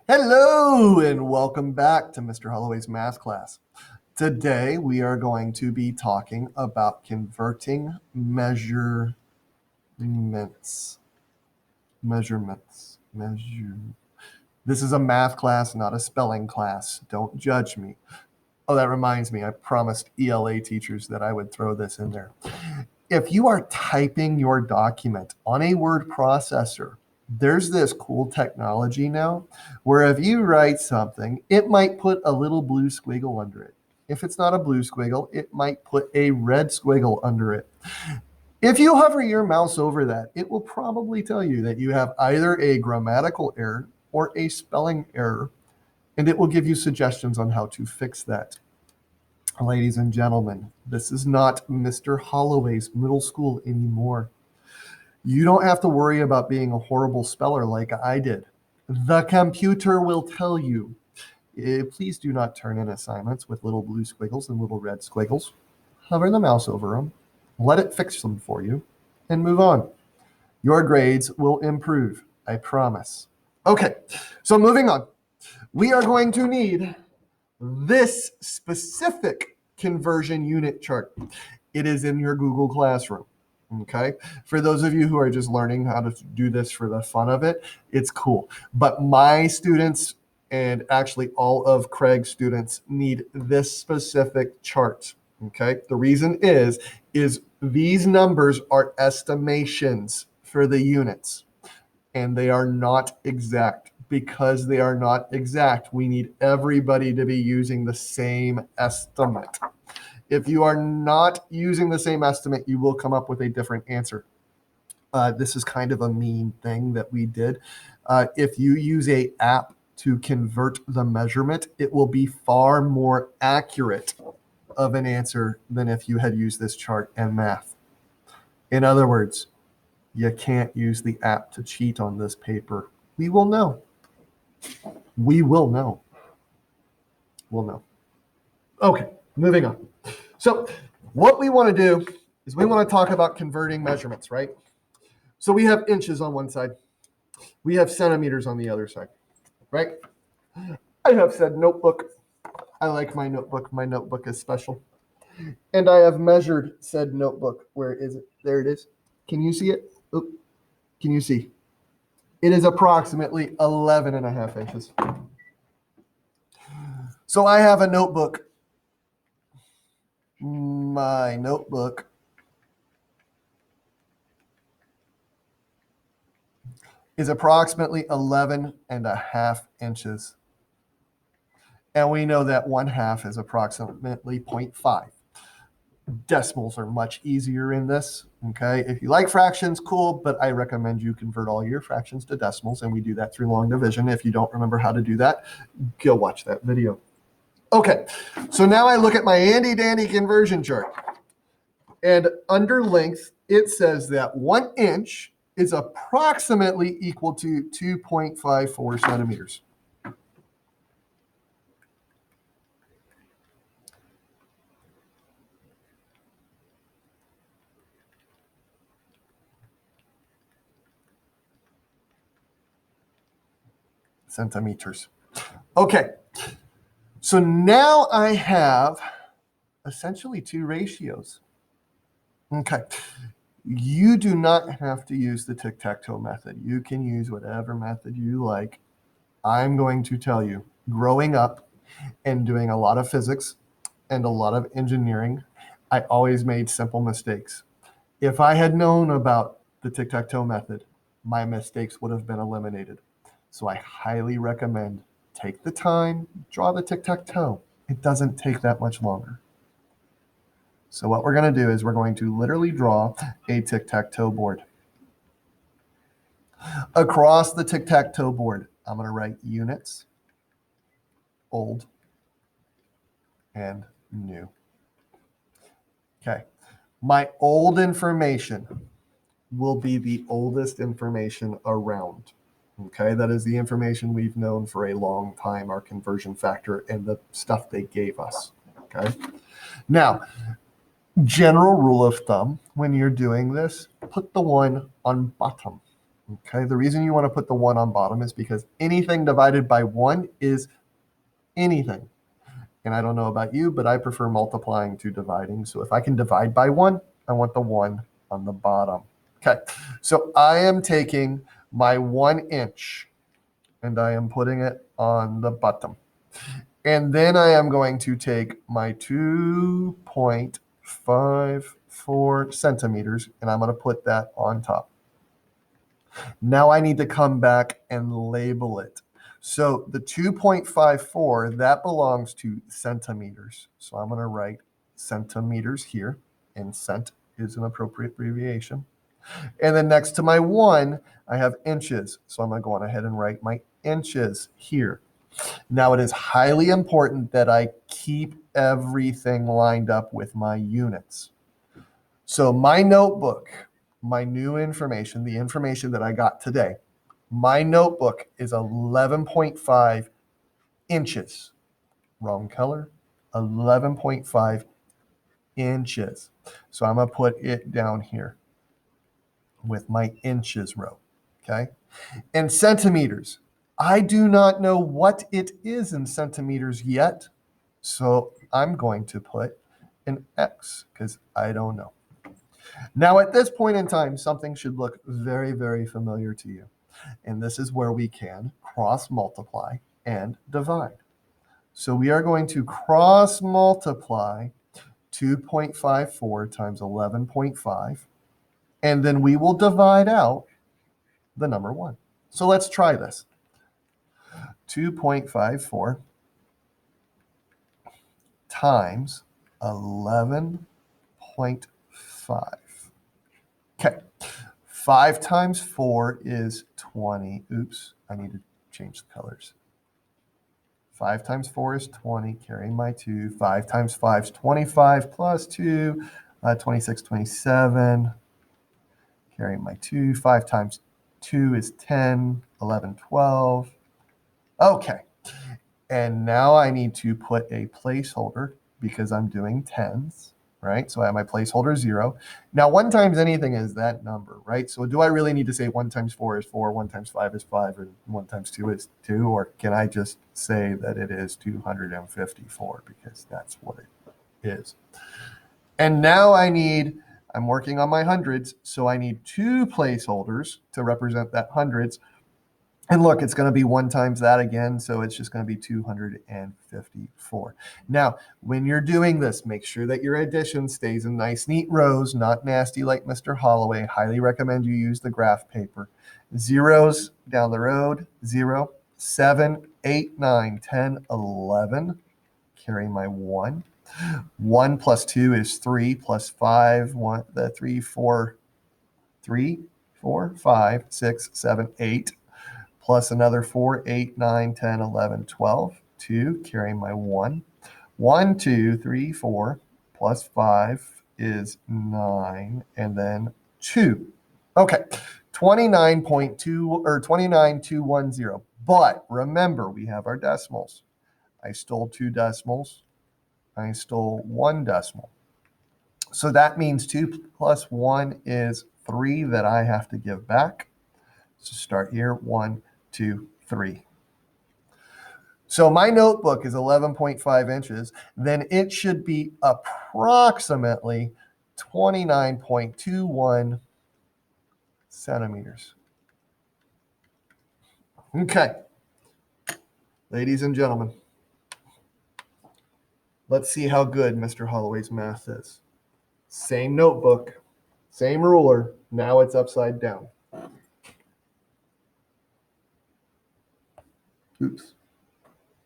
Hello and welcome back to Mr. Holloway's math class. Today we are going to be talking about converting measurements. This is a math class, not a spelling class. Don't judge me. Oh, that reminds me, I promised ELA teachers that I would throw this in there. If you are typing your document on a word processor, there's this cool technology now where if you write something, it might put a little blue squiggle under it. If it's not a blue squiggle, it might put a red squiggle under it. If you hover your mouse over that, it will probably tell you that you have either a grammatical error or a spelling error, and it will give you suggestions on how to fix that. Ladies and gentlemen, this is not Mr. Holloway's middle school anymore. You don't have to worry about being a horrible speller like I did. The computer will tell you. Please do not turn in assignments with little blue squiggles and little red squiggles. Hover the mouse over them, let it fix them for you, and move on. Your grades will improve, I promise. Okay, so moving on. We are going to need this specific conversion unit chart. It is in your Google Classroom. Okay. For those of you who are just learning how to do this for the fun of it, it's cool. But my students and actually all of Craig's students need this specific chart. Okay. The reason is these numbers are estimations for the units and they are not exact. Because they are not exact, we need everybody to be using the same estimate. If you are not using the same estimate, you will come up with a different answer. This is kind of a mean thing that we did. If you use an app to convert the measurement, it will be far more accurate of an answer than if you had used this chart and math. In other words, you can't use the app to cheat on this paper. We will know. We will know. We'll know. Okay, moving on. So what we want to do is we want to talk about converting measurements, right? So we have inches on one side. We have centimeters on the other side, right? I have said notebook. I like my notebook. My notebook is special. And I have measured said notebook. Where is it? There it is. Can you see it? Oop. Can you see? It is approximately 11 and a half inches. So I have a notebook. My notebook is approximately 11 and a half inches. And we know that 1/2 is approximately 0.5. Decimals are much easier in this, okay? If you like fractions, cool, but I recommend you convert all your fractions to decimals, and we do that through long division. If you don't remember how to do that, go watch that video. Okay, so now I look at my handy-dandy conversion chart. And under length, it says that 1 inch is approximately equal to 2.54 centimeters. Centimeters. Okay, so now I have essentially two ratios. Okay, you do not have to use the tic-tac-toe method. You can use whatever method you like. I'm going to tell you, growing up and doing a lot of physics and a lot of engineering, I always made simple mistakes. If I had known about the tic-tac-toe method, my mistakes would have been eliminated. So I highly recommend take the time, draw the tic-tac-toe. It doesn't take that much longer. So what we're going to do is we're going to literally draw a tic-tac-toe board. Across the tic-tac-toe board, I'm going to write units, old, and new. Okay. My old information will be the oldest information around. Okay, that is the information we've known for a long time, our conversion factor and the stuff they gave us. Okay. Now, general rule of thumb, when you're doing this, put the 1 on bottom. Okay, the reason you want to put the 1 on bottom is because anything divided by 1 is anything. And I don't know about you, but I prefer multiplying to dividing. So if I can divide by 1, I want the 1 on the bottom. Okay, so I am taking my 1 inch and I am putting it on the bottom. And then I am going to take my 2.54 centimeters and I'm going to put that on top. Now I need to come back and label it. So the 2.54, that belongs to centimeters. So I'm going to write centimeters here, and cent is an appropriate abbreviation. And then next to my 1, I have inches. So I'm going to go on ahead and write my inches here. Now it is highly important that I keep everything lined up with my units. So my notebook, my new information, the information that I got today, my notebook is 11.5 inches. Wrong color, 11.5 inches. So I'm going to put it down here with my inches row, okay? And centimeters, I do not know what it is in centimeters yet, so I'm going to put an X because I don't know. Now, at this point in time, something should look very, very familiar to you. And this is where we can cross multiply and divide. So we are going to cross multiply 2.54 times 11.5, and then we will divide out the number 1. So let's try this. 2.54 times 11.5. Okay. 5 times 4 is 20. Oops, I need to change the colors. 5 times 4 is 20, carrying my 2. 5 times 5 is 25 plus 2, 26, 27, carrying my 2. 5 times 2 is 10, 11, 12. Okay, and now I need to put a placeholder because I'm doing tens, right? So I have my placeholder 0. Now 1 times anything is that number, right? So do I really need to say 1 times 4 is 4, 1 times 5 is 5, and 1 times 2 is 2? Or can I just say that it is 254 because that's what it is? And now I'm working on my hundreds, so I need 2 placeholders to represent that hundreds. And look, it's going to be 1 times that again, so it's just going to be 254. Now, when you're doing this, make sure that your addition stays in nice, neat rows, not nasty like Mr. Holloway. Highly recommend you use the graph paper. Zeros down the road, 0, 7, 8, 9, 10, 11. Carry my 1. 1 plus 2 is 3, plus 5, 1, 3, 4, 5, 6, 7, 8. Plus another 4, 8, 9, 10, 11, 12. 2, carrying my 1. 1, 2, 3, 4, plus 5 is 9, and then 2. Okay, 29.2 or 29,210. But remember, we have our decimals. I stole 2 decimals. I stole 1 decimal. So that means 2 plus 1 is 3 that I have to give back. So start here, 1, 2, 3. So my notebook is 11.5 inches. Then it should be approximately 29.21 centimeters. Okay. Ladies and gentlemen, let's see how good Mr. Holloway's math is. Same notebook, same ruler. Now it's upside down. Oops.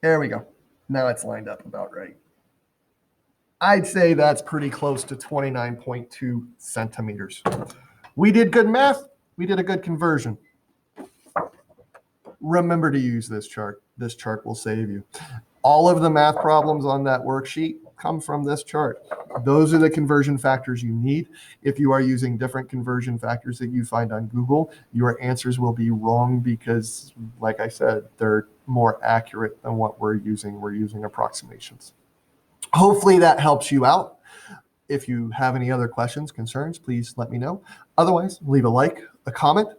There we go. Now it's lined up about right. I'd say that's pretty close to 29.2 centimeters. We did good math. We did a good conversion. Remember to use this chart. This chart will save you. All of the math problems on that worksheet come from this chart. Those are the conversion factors you need. If you are using different conversion factors that you find on Google, your answers will be wrong because, like I said, they're more accurate than what we're using. We're using approximations. Hopefully that helps you out. If you have any other questions, concerns, please let me know. Otherwise, leave a like, a comment,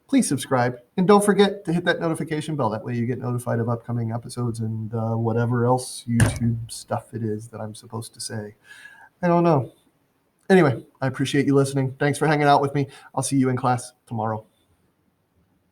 please subscribe. And don't forget to hit that notification bell. That way you get notified of upcoming episodes and whatever else YouTube stuff it is that I'm supposed to say. I don't know. Anyway, I appreciate you listening. Thanks for hanging out with me. I'll see you in class tomorrow.